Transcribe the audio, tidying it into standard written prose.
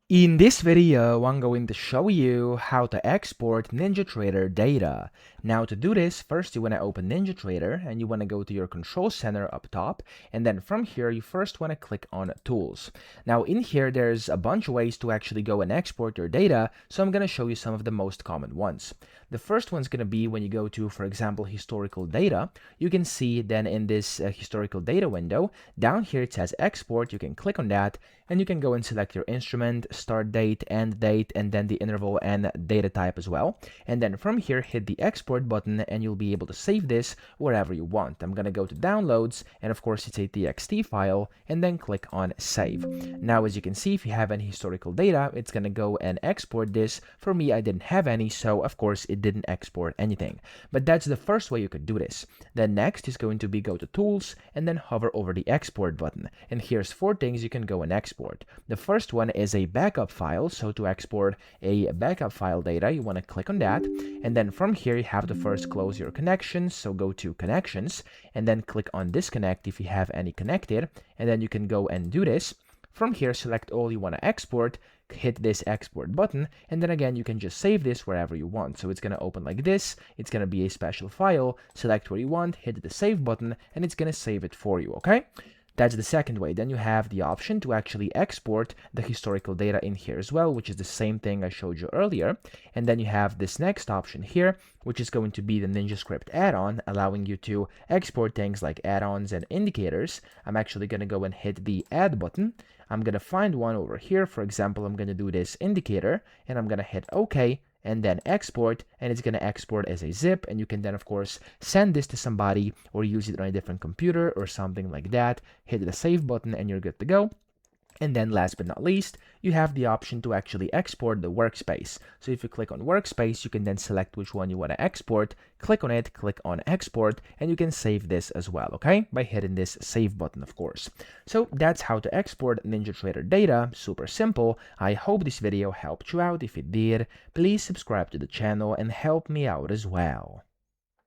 In this video, I'm going to show you how to export NinjaTrader data. Now to do this, first you want to open NinjaTrader and you want to go to your control center up top, and then from here you first want to click on Tools. Now in here there's a bunch of ways to actually go and export your data, so I'm going to show you some of the most common ones. The first one's going to be when you go to, for example, historical data. You can see then in this historical data window, down here it says export. You can click on that and you can go and select your instrument, start date, end date, and then the interval and data type as well. And then from here, hit the export button and you'll be able to save this wherever you want. I'm going to go to downloads, and of course it's a TXT file, and then click on save. Now, as you can see, if you have any historical data, it's going to go and export this. For me, I didn't have any, so of course it didn't export anything. But that's the first way you could do this. Then next is going to be go to tools and then hover over the export button. And here's 4 things you can go and export. The first one is a backup file. So to export a backup file data, you want to click on that. And then from here, you have to first close your connections. So go to connections and then click on disconnect if you have any connected. And then you can go and do this. From here, select all you want to export, hit this export button, and then again, you can just save this wherever you want. So it's going to open like this. It's going to be a special file. Select where you want, hit the save button, and it's going to save it for you, okay? That's the second way. Then you have the option to actually export the historical data in here as well, which is the same thing I showed you earlier. And then you have this next option here, which is going to be the NinjaScript add-on, allowing you to export things like add-ons and indicators. I'm actually going to go and hit the add button. I'm going to find one over here. For example, I'm going to do this indicator, and I'm going to hit OK. And then export, and it's going to export as a zip, and you can then of course send this to somebody or use it on a different computer or something like that. Hit the save button and you're good to go. And then last but not least, you have the option to actually export the workspace. So if you click on workspace, you can then select which one you want to export, click on it, click on export, and you can save this as well, okay? By hitting this save button, of course. So that's how to export NinjaTrader data. Super simple. I hope this video helped you out. If it did, please subscribe to the channel and help me out as well.